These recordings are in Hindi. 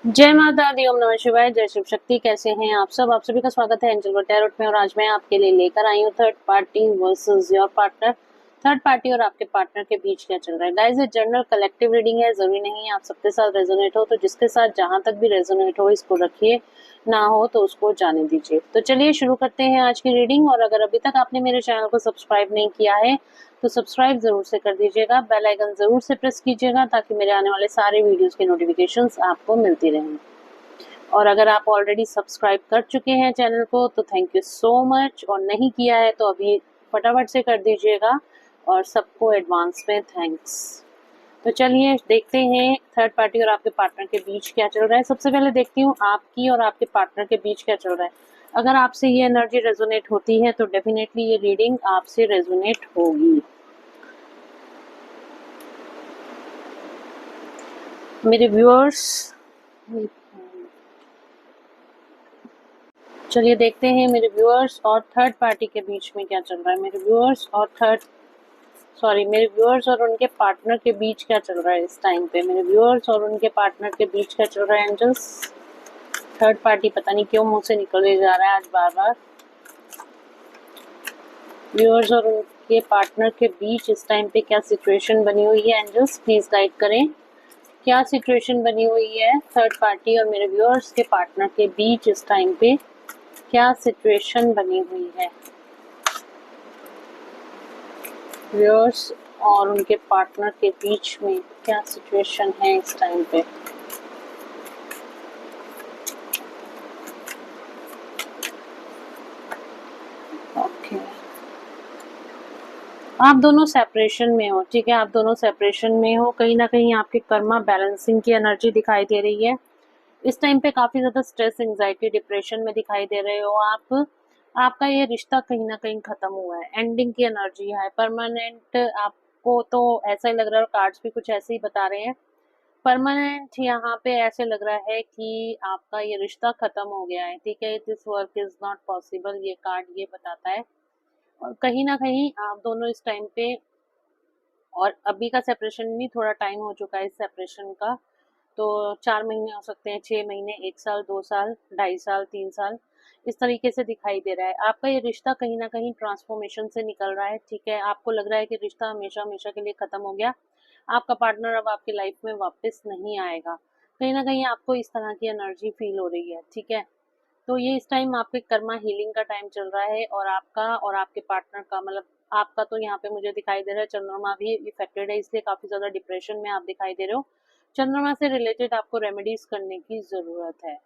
जय माता दी, ओम नमः शिवाय, जय शिव शक्ति। कैसे हैं आप सब? आप सभी का स्वागत है एंजल टैरोट में। और आज मैं आपके लिए लेकर आई हूँ third party versus your partner. Third party और आपके पार्टनर के बीच क्या चल रहा है। गाइस, ये जनरल कलेक्टिव रीडिंग है, जरूरी नहीं है आप सबके साथ रेजोनेट हो। तो जिसके साथ जहां तक भी रेजोनेट हो इसको रखिए, ना हो तो उसको जाने दीजिए। तो चलिए शुरू करते हैं आज की रीडिंग। और अगर अभी तक आपने मेरे चैनल को सब्सक्राइब नहीं किया है तो सब्सक्राइब जरूर से कर दीजिएगा, बेल आइकन जरूर से प्रेस कीजिएगा ताकि मेरे आने वाले सारे वीडियोस की नोटिफिकेशंस आपको मिलती रहें। और अगर आप ऑलरेडी सब्सक्राइब कर चुके हैं चैनल को तो थैंक यू सो मच, और नहीं किया है तो अभी फटाफट से कर दीजिएगा। और सबको एडवांस में थैंक्स। तो चलिए देखते हैं थर्ड पार्टी और आपके पार्टनर के बीच क्या चल रहा है। सबसे पहले देखती हूँ आपकी और आपके पार्टनर के बीच क्या चल रहा है। अगर आपसे ये एनर्जी रेजोनेट होती है तो डेफिनेटली ये रीडिंग आपसे रेजोनेट होगी। मेरे व्यूअर्स, चलिए देखते हैं मेरे व्यूअर्स और थर्ड पार्टी के बीच में क्या चल रहा है। मेरे व्यूअर्स और उनके पार्टनर के बीच क्या चल रहा है इस टाइम पे। मेरे व्यूअर्स और उनके पार्टनर के बीच क्या चल रहा है एंजल्स। थर्ड पार्टी पता नहीं क्यों मुंह से निकले जा रहा है आज बार बार। व्यूअर्स और उनके पार्टनर के बीच इस टाइम पे क्या सिचुएशन बनी हुई है एंजल्स, प्लीज गाइड करें। क्या सिचुएशन बनी हुई है थर्ड पार्टी और मेरे व्यूअर्स के पार्टनर के बीच इस टाइम पे, क्या सिचुएशन बनी हुई है। व्यूअर्स और उनके पार्टनर के बीच में क्या सिचुएशन है इस टाइम पे। ओके, आप दोनों सेपरेशन में हो, ठीक है, आप दोनों सेपरेशन में हो। कहीं ना कहीं आपके कर्मा बैलेंसिंग की एनर्जी दिखाई दे रही है इस टाइम पे। काफी ज्यादा स्ट्रेस, एंजाइटी, डिप्रेशन में दिखाई दे रहे हो आप। आपका ये रिश्ता कहीं ना कहीं खत्म हुआ है, एंडिंग की एनर्जी है, परमानेंट। आपको तो ऐसा ही लग रहा है, कार्ड्स भी कुछ ऐसे ही बता रहे हैं। परमानेंट यहाँ पे ऐसे लग रहा है कि आपका ये रिश्ता खत्म हो गया है, ठीक है। This work is not possible, ये कार्ड ये बताता है। और कहीं ना कहीं आप दोनों इस टाइम पे, और अभी का सेपरेशन नहीं, थोड़ा टाइम हो चुका है इस सेपरेशन का। तो 4 महीने हो सकते हैं, 6 महीने, 1 साल, 2 साल, 2.5 साल, 3 साल, इस तरीके से दिखाई दे रहा है। आपका ये रिश्ता कहीं ना कहीं ट्रांसफॉर्मेशन से निकल रहा है, ठीक है। आपको लग रहा है कि रिश्ता हमेशा हमेशा के लिए खत्म हो गया, आपका पार्टनर अब आपकी लाइफ में वापस नहीं आएगा। कहीं ना कहीं आपको इस तरह की एनर्जी फील हो रही है, ठीक है। तो ये इस टाइम आपके कर्मा हीलिंग का टाइम चल रहा है, और आपका और आपके पार्टनर का, मतलब आपका तो यहाँ पे मुझे दिखाई दे रहा है चंद्रमा भी इफेक्टेड है, इसलिए काफी ज्यादा डिप्रेशन में आप दिखाई दे रहे हो। चंद्रमा से रिलेटेड आपको रेमेडीज करने की जरूरत है,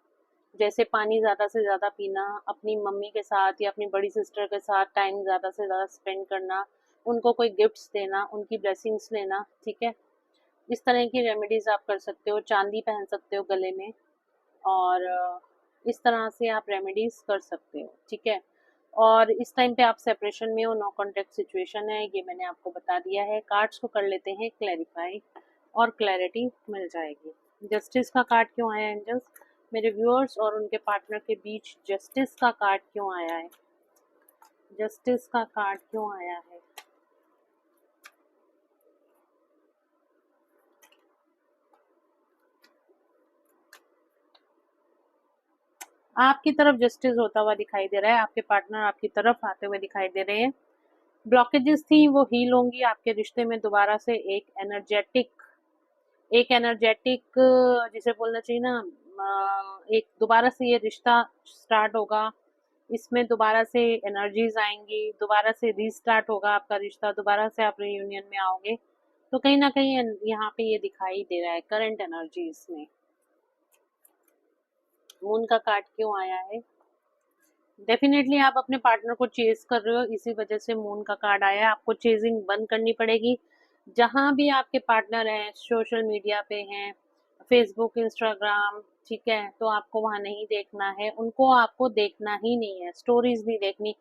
जैसे पानी ज्यादा से ज्यादा पीना, अपनी मम्मी के साथ या अपनी बड़ी सिस्टर के साथ टाइम ज्यादा से ज्यादा स्पेंड करना, उनको कोई गिफ्ट्स देना, उनकी ब्लेसिंग्स लेना, ठीक है। इस तरह की रेमेडीज आप कर सकते हो। चांदी पहन सकते हो गले में, और इस तरह से आप रेमेडीज कर सकते हो, ठीक है। और इस टाइम पे आप सेपरेशन में हो, नो कॉन्टेक्ट सिचुएशन है, ये मैंने आपको बता दिया है। कार्ड्स को कर लेते हैं क्लैरिफाई, और क्लैरिटी मिल जाएगी। जस्टिस का कार्ड क्यों आया एंजल्स? मेरे व्यूअर्स और उनके पार्टनर के बीच जस्टिस का कार्ड क्यों आया है? जस्टिस का कार्ड क्यों आया है? आपकी तरफ जस्टिस होता हुआ दिखाई दे रहा है, आपके पार्टनर आपकी तरफ आते हुए दिखाई दे रहे हैं। ब्लॉकेजेस थी वो हील होंगी आपके रिश्ते में। दोबारा से एक एनर्जेटिक जिसे बोलना चाहिए ना, एक दोबारा से ये रिश्ता स्टार्ट होगा। इसमें दोबारा से एनर्जीज आएंगी, दोबारा से रीस्टार्ट होगा आपका रिश्ता, दोबारा से आप रियूनियन में आओगे। तो कहीं ना कहीं यहाँ पे ये दिखाई दे रहा है करंट एनर्जी इसमें। मून का कार्ड क्यों आया है? डेफिनेटली आप अपने पार्टनर को चेज कर रहे हो, इसी वजह से मून का कार्ड आया है। आपको चेजिंग बंद करनी पड़ेगी। जहां भी आपके पार्टनर हैं, सोशल मीडिया पे हैं, फेसबुक, इंस्टाग्राम, ठीक है, तो आपको वहां नहीं देखना है, उनको आपको देखना ही नहीं है, स्टोरीज नहीं देखनी।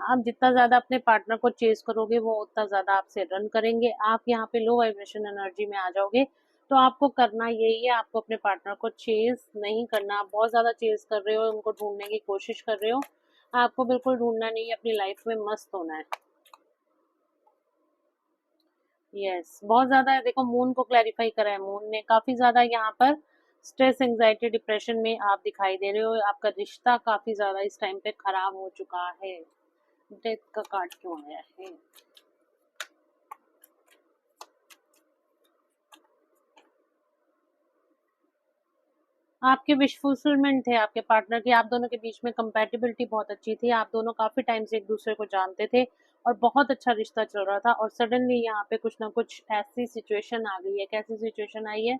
आप जितना ज्यादा अपने पार्टनर को चेज करोगे वो उतना ज्यादा आपसे रन करेंगे। आप यहाँ पे लो वाइब्रेशन एनर्जी में आ जाओगे। तो आपको करना यही है, आपको अपने पार्टनर को चेज नहीं करना। आप बहुत ज्यादा चेज कर रहे हो, उनको ढूंढने की कोशिश कर रहे हो, आपको बिल्कुल ढूंढना नहीं है, अपनी लाइफ में मस्त होना है। यस, बहुत ज्यादा देखो, मून को क्लैरिफाई करा है मून ने, काफी ज्यादा यहाँ पर स्ट्रेस, एंजाइटी, डिप्रेशन में आप दिखाई दे रहे हो। आपका रिश्ता काफी ज्यादा इस टाइम पे खराब हो चुका है। डेथ का कार्ड क्यों आया है? आपके विश फुलफिलमेंट थे आपके पार्टनर की। आप दोनों के बीच में कंपैटिबिलिटी बहुत अच्छी थी। आप दोनों काफी टाइम से एक दूसरे को जानते थे और बहुत अच्छा रिश्ता चल रहा था, और सडनली यहाँ पे कुछ ना कुछ ऐसी सिचुएशन आ गई है। कैसी सिचुएशन आई है?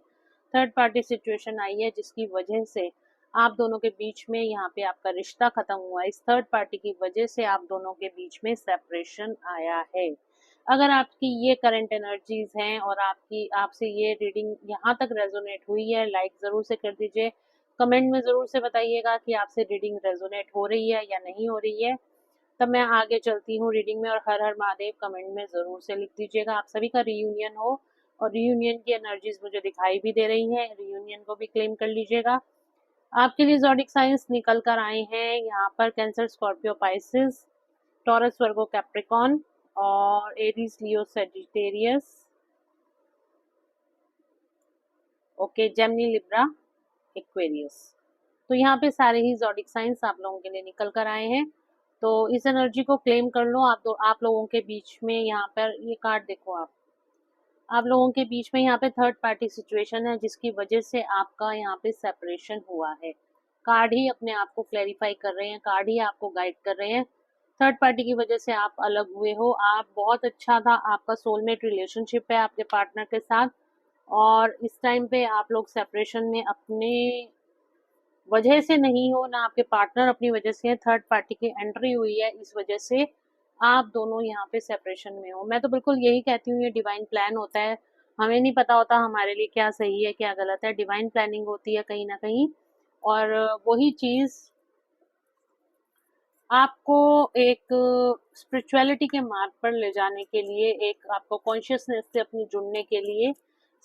थर्ड पार्टी सिचुएशन आई है, जिसकी वजह से आप दोनों के बीच में यहाँ पे आपका रिश्ता खत्म हुआ। इस थर्ड पार्टी की वजह से आप दोनों के बीच में सेपरेशन आया है। अगर आपकी ये करंट एनर्जीज हैं और आपकी आपसे ये रीडिंग यहाँ तक रेजोनेट हुई है, लाइक ज़रूर से कर दीजिए। कमेंट में ज़रूर से बताइएगा कि आपसे रीडिंग रेजोनेट हो रही है या नहीं हो रही है। तब मैं आगे चलती हूँ रीडिंग में। और हर हर महादेव कमेंट में ज़रूर से लिख दीजिएगा। आप सभी का रियूनियन हो, और रियूनियन की एनर्जीज मुझे दिखाई भी दे रही हैं। रियूनियन को भी क्लेम कर लीजिएगा। आपके लिए ज़ोडिक साइंस निकल कर आए हैं यहाँ पर Cancer, Scorpio, Pisces, Taurus, Virgo, Capricorn और Aries, Leo, Sagittarius, okay, Gemini, Libra, Aquarius. तो यहाँ पे सारे ही ज़ोडिक साइंस आप लोगों के लिए निकल कर आए हैं। तो इस एनर्जी को क्लेम कर लो। आप लोगों के बीच में यहाँ पर ये कार्ड देखो। आप लोगों के बीच में यहाँ पे थर्ड पार्टी सिचुएशन है, जिसकी वजह से आपका यहाँ पे सेपरेशन हुआ है। कार्ड ही अपने आप को क्लैरिफाई कर रहे हैं, कार्ड ही आपको गाइड कर रहे हैं। थर्ड पार्टी की वजह से आप अलग हुए हो। आप बहुत अच्छा था, आपका सोलमेट रिलेशनशिप है आपके पार्टनर के साथ, और इस टाइम पे आप लोग सेपरेशन में अपने वजह से नहीं हो, ना आपके पार्टनर अपनी वजह से है। थर्ड पार्टी की एंट्री हुई है, इस वजह से आप दोनों यहाँ पे सेपरेशन में हो। मैं तो बिल्कुल यही कहती हूँ, ये डिवाइन प्लान होता है। हमें नहीं पता होता हमारे लिए क्या सही है क्या गलत है। डिवाइन प्लानिंग होती है कहीं ना कहीं, और वही चीज आपको एक स्पिरिचुअलिटी के मार्ग पर ले जाने के लिए, एक आपको कॉन्शियसनेस से अपनी जुड़ने के लिए,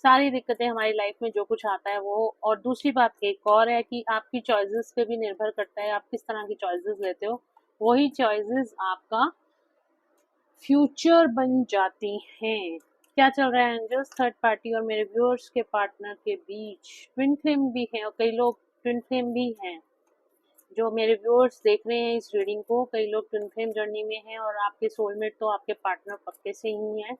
सारी दिक्कतें हमारी लाइफ में जो कुछ आता है वो। और दूसरी बात एक और है कि आपकी चॉइसेस पे भी निर्भर करता है, आप किस तरह की चॉइसेस लेते हो। वही चॉइसेस आपका फ्यूचर बन जाती हैं। क्या चल रहा है एंजल्स? थर्ड पार्टी और मेरे व्यूअर्स के पार्टनर के बीच ट्विन फ्लेम भी है, और कई लोग ट्विन फ्लेम भी हैं। जो मेरे व्यूअर्स देख रहे हैं इस रीडिंग को, कई लोग ट्विन फ्लेम जर्नी में हैं, और आपके सोलमेट तो आपके पार्टनर पक्के से ही हैं।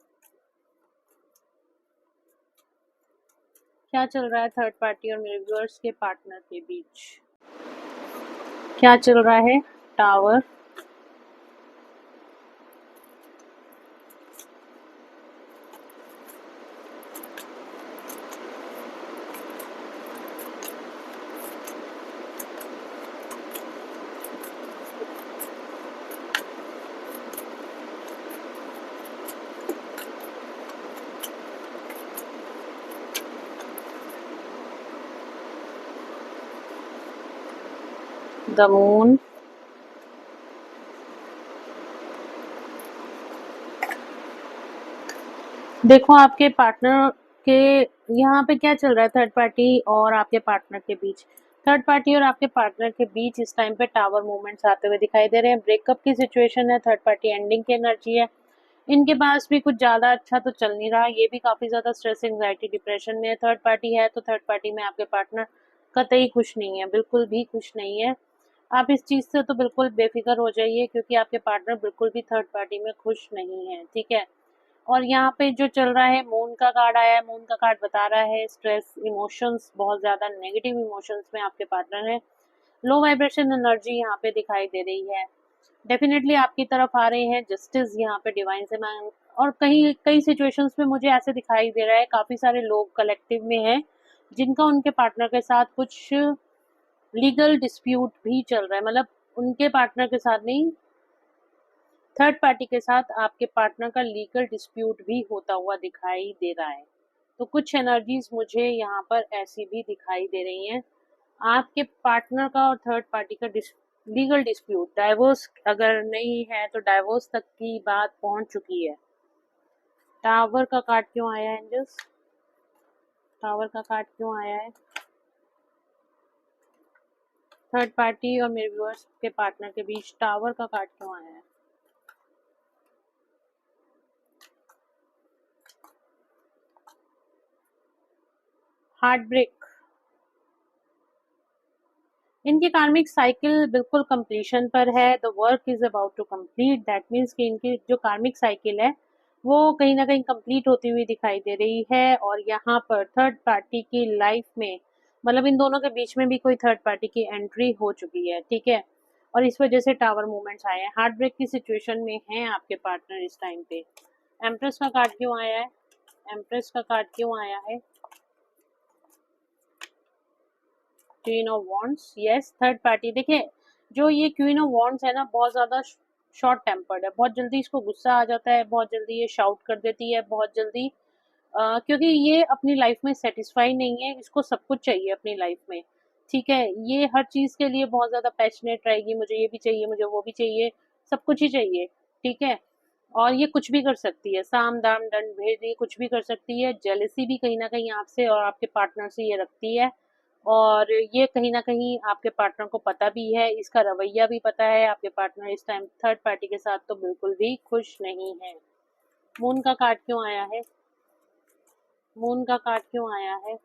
क्या चल रहा है थर्ड पार्टी और मेरे व्यूअर्स के पार्टनर के बीच? क्या चल रहा है? टावर, द मून, देखो आपके पार्टनर के यहाँ पे क्या चल रहा है थर्ड पार्टी और आपके पार्टनर के बीच। थर्ड पार्टी और आपके पार्टनर के बीच इस टाइम पे टावर मूवमेंट्स आते हुए दिखाई दे रहे हैं। ब्रेकअप की सिचुएशन है, थर्ड पार्टी एंडिंग की एनर्जी है। इनके पास भी कुछ ज्यादा अच्छा तो चल नहीं रहा, ये भी काफी ज्यादा स्ट्रेस, एंजाइटी, डिप्रेशन में थर्ड पार्टी है। तो थर्ड पार्टी में आपके पार्टनर कतई खुश नहीं है, बिल्कुल भी खुश नहीं है। आप इस चीज से तो बिल्कुल बेफिक्र हो जाइए, क्योंकि आपके पार्टनर बिल्कुल भी थर्ड पार्टी में खुश नहीं है, ठीक है। और यहाँ पे जो चल रहा है, मून का कार्ड आया है। मून का कार्ड बता रहा है स्ट्रेस, इमोशंस, बहुत ज्यादा नेगेटिव इमोशंस में आपके पार्टनर है। लो वाइब्रेशन एनर्जी यहाँ पे दिखाई दे रही है। डेफिनेटली आपकी तरफ आ रहे हैं जस्टिस यहाँ पे डिवाइन से मांग। और कई कई सिचुएशंस में मुझे ऐसे दिखाई दे रहा है, काफी सारे लोग कलेक्टिव में हैं जिनका उनके पार्टनर के साथ कुछ लीगल डिस्प्यूट भी चल रहा है। मतलब उनके पार्टनर के साथ नहीं, थर्ड पार्टी के साथ आपके पार्टनर का लीगल डिस्प्यूट भी होता हुआ दिखाई दे रहा है। तो कुछ एनर्जीज मुझे यहाँ पर ऐसी भी दिखाई दे रही हैं। आपके पार्टनर का और थर्ड पार्टी का लीगल डिस्प्यूट, डाइवोर्स अगर नहीं है तो डाइवोर्स तक की बात पहुंच चुकी है। टावर का कार्ड क्यों आया है एंजल्स? टावर का कार्ड क्यों आया है? थर्ड पार्टी और मेरे व्यूअर्स के पार्टनर के बीच टावर का कार्ड क्यों आया है? हार्ट ब्रेक, इनकी कार्मिक साइकिल बिल्कुल कंप्लीशन पर है। The work is about to complete, that means कि इनकी जो कार्मिक साइकिल है वो कहीं ना कहीं कंप्लीट होती हुई दिखाई दे रही है। और यहाँ पर थर्ड पार्टी की लाइफ में, मतलब इन दोनों के बीच में भी कोई थर्ड पार्टी की एंट्री हो चुकी है, ठीक है। और इस वजह से टावर मूवमेंट्स आए हैं, हार्ट ब्रेक की सिचुएशन में हैं आपके पार्टनर इस टाइम पे। एम्प्रेस का कार्ड क्यों आया है? एम्प्रेस का कार्ड क्यों आया है? Queen of wands, yes third party. देखिए, जो ये क्वीन ऑफ वॉन्ड्स है ना, बहुत ज़्यादा शॉर्ट टेम्पर्ड है, बहुत जल्दी इसको गुस्सा आ जाता है, बहुत जल्दी ये शाउट कर देती है, बहुत जल्दी क्योंकि ये अपनी लाइफ में सेटिस्फाई नहीं है, इसको सब कुछ चाहिए अपनी लाइफ में, ठीक है। ये हर चीज़ के लिए बहुत ज़्यादा पैशनेट रहेगी, मुझे ये भी चाहिए, मुझे वो भी चाहिए, सब कुछ ही चाहिए, ठीक है। और ये कुछ भी कर सकती है, साम दाम दंड भेद, ये कुछ भी कर सकती है। जेलेसी भी कहीं ना कहीं आपसे और आपके पार्टनर से ये रखती है, और ये कहीं ना कहीं आपके पार्टनर को पता भी है, इसका रवैया भी पता है। आपके पार्टनर इस टाइम थर्ड पार्टी के साथ तो बिल्कुल भी खुश नहीं है। मून का कार्ड क्यों आया है? मून का कार्ड क्यों आया है?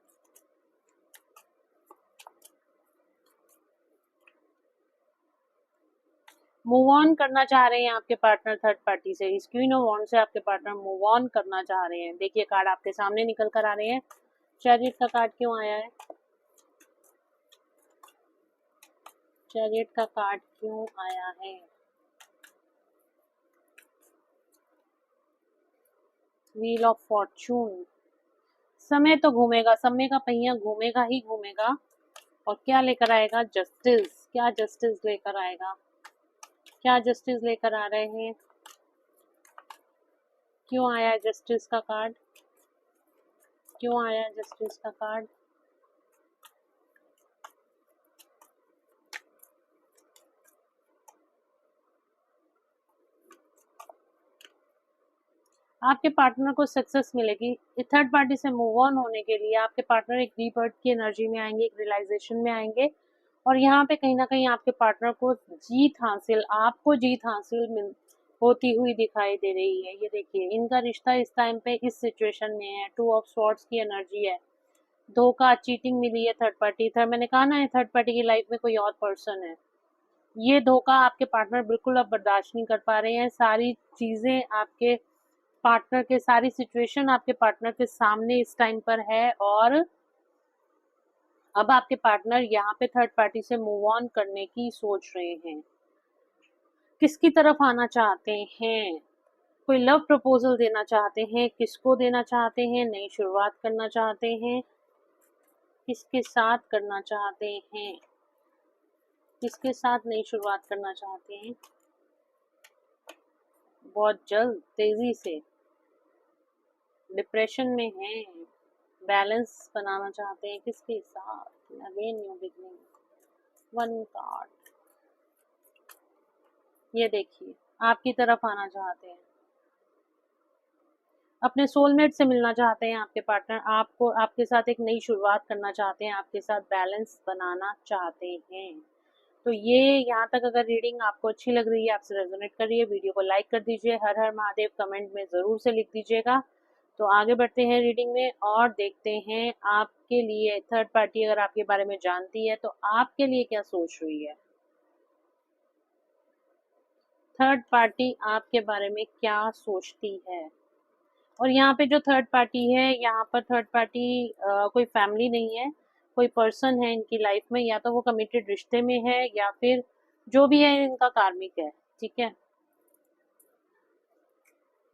मूव ऑन करना चाह रहे हैं आपके पार्टनर थर्ड पार्टी से, इस क्वीन ऑफ वॉन्ड से आपके पार्टनर मूव ऑन करना चाह रहे हैं। देखिए, कार्ड आपके सामने निकल कर आ रहे हैं। चैरियट का कार्ड क्यों आया है? चैरियट का कार्ड क्यों आया है? Wheel of Fortune. समय तो घूमेगा, समय का पहिया घूमेगा ही घूमेगा। और क्या लेकर आएगा? जस्टिस। क्या जस्टिस लेकर आएगा? क्या जस्टिस लेकर आ रहे हैं? क्यों आया है जस्टिस का कार्ड? क्यों आया है जस्टिस का कार्ड? आपके पार्टनर को सक्सेस मिलेगी। थर्ड पार्टी से मूव ऑन होने के लिए आपके पार्टनर एक रीबर्थ की एनर्जी में आएंगे, एक रियलाइजेशन में आएंगे। और यहाँ पे कहीं ना कहीं आपके पार्टनर को जीत हासिल, आपको जीत हासिल मिल होती हुई दिखाई दे रही है। ये देखिए, इनका रिश्ता इस टाइम पे इस सिचुएशन में है, टू ऑफ स्वॉर्ड्स की एनर्जी है। धोखा, चीटिंग मिली है थर्ड पार्टी। थर्ड, मैंने कहा ना, थर्ड पार्टी की लाइफ में कोई और पर्सन है। ये धोखा आपके पार्टनर बिल्कुल अब बर्दाश्त नहीं कर पा रहे हैं। सारी चीजें आपके पार्टनर के, सारी सिचुएशन आपके पार्टनर के सामने इस टाइम पर है। और अब आपके पार्टनर यहाँ पे थर्ड पार्टी से मूव ऑन करने की सोच रहे हैं। किसकी तरफ आना चाहते हैं? कोई लव प्रपोजल देना चाहते हैं? किसको देना चाहते हैं? नई शुरुआत करना चाहते हैं? किसके साथ करना चाहते हैं? किसके साथ नई शुरुआत करना चाहते हैं? बहुत जल्द, तेजी से। डिप्रेशन में हैं, बैलेंस बनाना चाहते हैं किसके साथ? Again new beginning. One card, ये देखिए, आपकी तरफ आना चाहते हैं, अपने सोलमेट से मिलना चाहते हैं आपके पार्टनर, आपको, आपके साथ एक नई शुरुआत करना चाहते हैं, आपके साथ बैलेंस बनाना चाहते हैं। तो ये यहाँ तक अगर रीडिंग आपको अच्छी लग रही है, आपसे रेजोनेट कर रही है, वीडियो को लाइक कर दीजिए। हर हर महादेव कमेंट में ज़रूर से लिख दीजिएगा। तो आगे बढ़ते हैं रीडिंग में और देखते हैं आपके लिए थर्ड पार्टी अगर आपके बारे में जानती है तो आपके लिए क्या सोच रही है। थर्ड पार्टी आपके बारे में क्या सोचती है? और यहाँ पे जो थर्ड पार्टी है, यहाँ पर थर्ड पार्टी कोई फैमिली नहीं है, कोई पर्सन है इनकी लाइफ में, या तो वो कमिटेड रिश्ते में है या फिर जो भी है इनका कार्मिक है, ठीक है।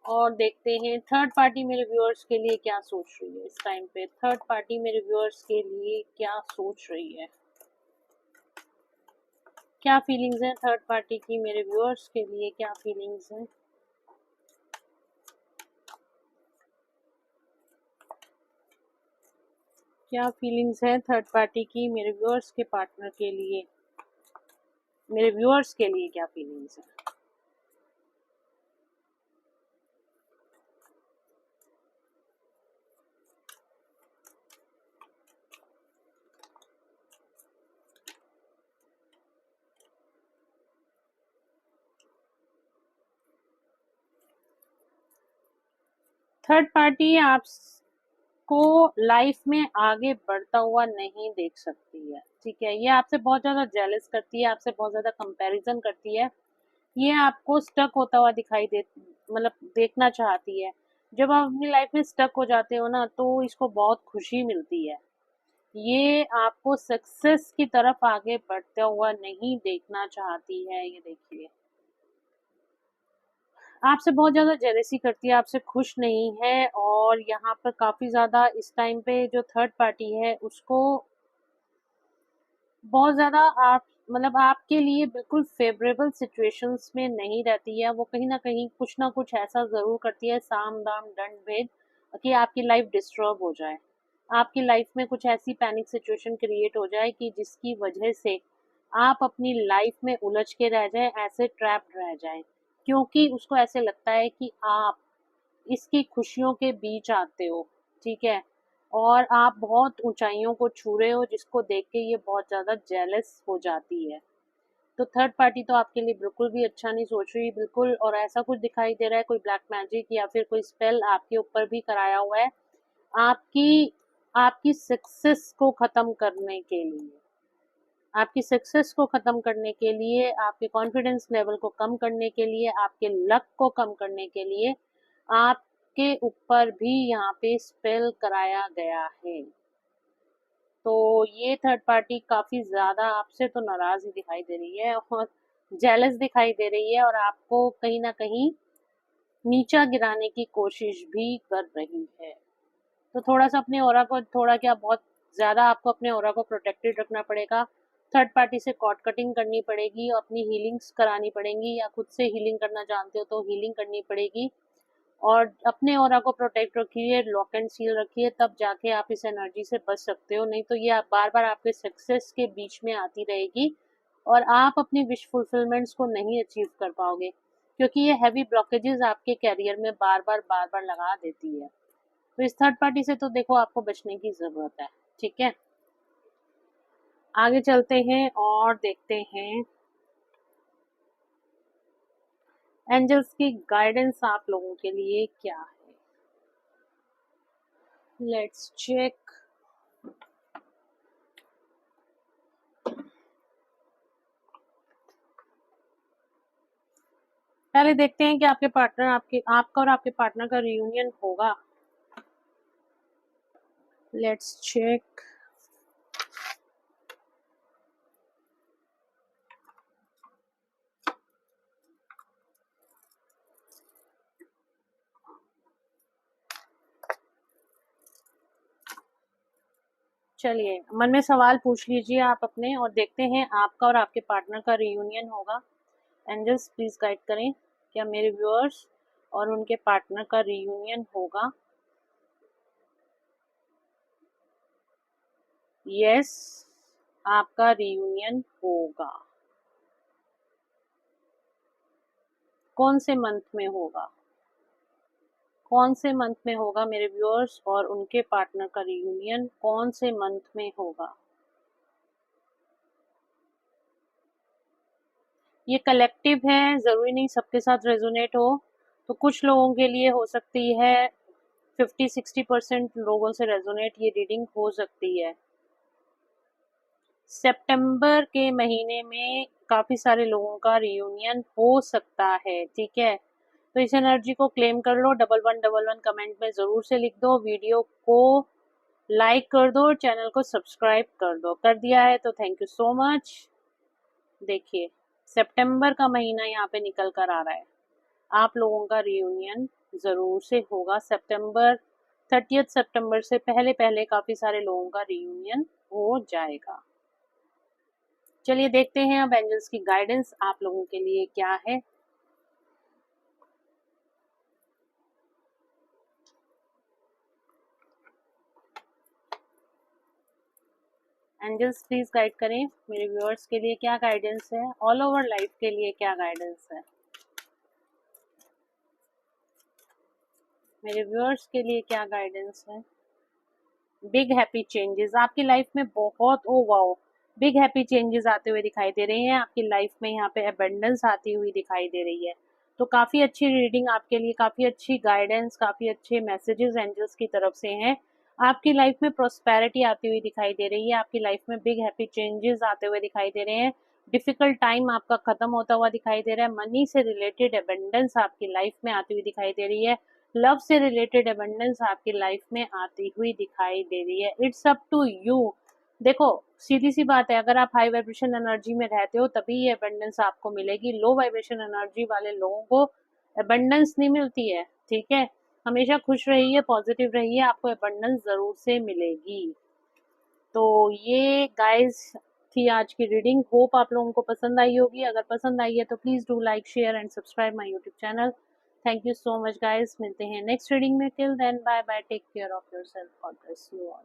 और देखते हैं थर्ड पार्टी मेरे व्यूअर्स के लिए क्या सोच रही है इस टाइम पे। थर्ड पार्टी मेरे व्यूअर्स के लिए क्या सोच रही है? क्या फीलिंग्स हैं थर्ड पार्टी की मेरे व्यूअर्स के लिए? क्या फीलिंग्स हैं? क्या फीलिंग्स हैं थर्ड पार्टी की मेरे व्यूअर्स के पार्टनर के लिए? मेरे व्यूअर्स के लिए क्या फीलिंग्स हैं? थर्ड पार्टी आपको आपको लाइफ में आगे बढ़ता हुआ नहीं देख सकती है, ठीक है। ये आपसे बहुत ज़्यादा जेलस करती है, आपसे बहुत ज़्यादा कंपैरिजन करती है। ये आपको स्टक होता हुआ दिखाई दे, मतलब देखना चाहती है। जब आप अपनी लाइफ में स्टक हो जाते हो ना, तो इसको बहुत खुशी मिलती है। ये आपको सक्सेस की तरफ आगे बढ़ता हुआ नहीं देखना चाहती है। ये देखिए, आपसे बहुत ज़्यादा जेलसी करती है, आपसे खुश नहीं है। और यहाँ पर काफ़ी ज़्यादा इस टाइम पे जो थर्ड पार्टी है उसको बहुत ज़्यादा आप, मतलब आपके लिए बिल्कुल फेवरेबल सिचुएशंस में नहीं रहती है। वो कहीं न कहीं कुछ ना कुछ ऐसा ज़रूर करती है, साम-दाम दंड-भेद, कि आपकी लाइफ डिस्टर्ब हो जाए। आपकी लाइफ में कुछ ऐसी पैनिक सिचुएशन क्रिएट हो जाए कि जिसकी वजह से आप अपनी लाइफ में उलझ के रह जाएँ, ऐसे ट्रैप्ड रह जाएँ। क्योंकि उसको ऐसे लगता है कि आप इसकी खुशियों के बीच आते हो, ठीक है? और आप बहुत ऊँचाइयों को छू रहे हो, जिसको देख के ये बहुत ज़्यादा जेलस हो जाती है। तो थर्ड पार्टी तो आपके लिए बिल्कुल भी अच्छा नहीं सोच रही, बिल्कुल। और ऐसा कुछ दिखाई दे रहा है, कोई ब्लैक मैजिक या फिर कोई स्पेल आपके ऊपर भी कराया हुआ है, आपकी आपकी सक्सेस को ख़त्म करने के लिए। आपकी सक्सेस को ख़त्म करने के लिए, आपके कॉन्फिडेंस लेवल को कम करने के लिए, आपके लक को कम करने के लिए, आपके ऊपर भी यहाँ पे स्पेल कराया गया है। तो ये थर्ड पार्टी काफ़ी ज़्यादा आपसे तो नाराज़ ही दिखाई दे रही है और जेलस दिखाई दे रही है, और आपको कहीं न कहीं नीचा गिराने की कोशिश भी कर रही है। तो थोड़ा-सा अपने ऑरा को, थोड़ा क्या बहुत ज़्यादा आपको अपने ऑरा को प्रोटेक्टेड रखना पड़ेगा। थर्ड पार्टी से कॉर्ड कटिंग करनी पड़ेगी, अपनी हीलिंग्स करानी पड़ेंगी, या खुद से हीलिंग करना जानते हो तो हीलिंग करनी पड़ेगी। और अपने ऑरा को प्रोटेक्ट रखिए, लॉक एंड सील रखिए, तब जाके आप इस एनर्जी से बच सकते हो। नहीं तो ये आप बार-बार आपके सक्सेस के बीच में आती रहेगी, और आप अपनी विश फुलफिलमेंट्स को नहीं अचीव कर पाओगे, क्योंकि ये हेवी ब्लॉकेजेस आपके करियर में बार-बार लगा देती है। तो इस थर्ड पार्टी से तो देखो आपको बचने की ज़रूरत है, ठीक है? आगे चलते हैं और देखते हैं एंजल्स की गाइडेंस आप लोगों के लिए क्या है। Let's check. पहले देखते हैं कि आपके पार्टनर, आपका और आपके पार्टनर का रियूनियन होगा। Let's check. चलिए, मन में सवाल पूछ लीजिए आप अपने, और देखते हैं आपका और आपके पार्टनर का रियूनियन होगा। एंजल्स प्लीज गाइड करें, क्या मेरे व्यूअर्स और उनके पार्टनर का रियूनियन होगा? यस, आपका रियूनियन होगा। कौन से मंथ में होगा? कौन से मंथ में होगा मेरे व्यूअर्स और उनके पार्टनर का रियूनियन कौन से मंथ में होगा? ये कलेक्टिव है, ज़रूरी नहीं सबके साथ रेजोनेट हो। तो कुछ लोगों के लिए हो सकती है, 50-60% लोगों से रेजोनेट ये रीडिंग हो सकती है। सितंबर के महीने में काफ़ी सारे लोगों का रियूनियन हो सकता है, ठीक है। तो इस एनर्जी को क्लेम कर लो। 1111 कमेंट में ज़रूर से लिख दो, वीडियो को लाइक कर दो और चैनल को सब्सक्राइब कर दो। कर दिया है तो थैंक यू सो मच। देखिए, सितंबर का महीना यहाँ पे निकल कर आ रहा है, आप लोगों का रियूनियन ज़रूर से होगा। सितंबर 30 सितंबर से पहले पहले काफ़ी सारे लोगों का रियूनियन हो जाएगा। चलिए देखते हैं अब एंजल्स की गाइडेंस आप लोगों के लिए क्या है। एंजल्स प्लीज गाइड करें, मेरे व्यूअर्स के लिए क्या गाइडेंस है, ऑल ओवर लाइफ के लिए क्या गाइडेंस है, मेरे व्यूअर्स के लिए क्या गाइडेंस है। बिग हैप्पी चेंजेस आपकी लाइफ में, बहुत oh wow, big happy changes आते हुए दिखाई दे रहे हैं आपकी लाइफ में। यहाँ पे अबंडेंस आती हुई दिखाई दे रही है। तो काफ़ी अच्छी रीडिंग आपके लिए, काफ़ी अच्छी गाइडेंस, काफ़ी अच्छे मैसेजेस एंजल्स की तरफ से हैं। आपकी लाइफ में प्रोस्पेरिटी आती हुई दिखाई दे रही है, आपकी लाइफ में बिग हैप्पी चेंजेस आते हुए दिखाई दे रहे हैं, डिफिकल्ट टाइम आपका खत्म होता हुआ दिखाई दे रहा है, मनी से रिलेटेड एबंडेंस आपकी लाइफ में आती हुई दिखाई दे रही है, लव से रिलेटेड एबंडेंस आपकी लाइफ में आती हुई दिखाई दे रही है। It's up to you. देखो, सीधी सी बात है, अगर आप हाई वाइब्रेशन एनर्जी में रहते हो तभी ये अबंडेंस आपको मिलेगी। लो वाइब्रेशन एनर्जी वाले लोगों को अबंडेंस नहीं मिलती है। ठीक है, हमेशा खुश रहिए, पॉजिटिव रहिए, आपको अबंडेंस जरूर से मिलेगी। तो ये गाइस थी आज की रीडिंग। होप आप लोगों को पसंद आई होगी। अगर पसंद आई है तो please do like, share and subscribe my YouTube channel. Thank you so much guys. मिलते हैं नेक्स्ट रीडिंग में। Till then bye bye, take care of yourself, God bless you all.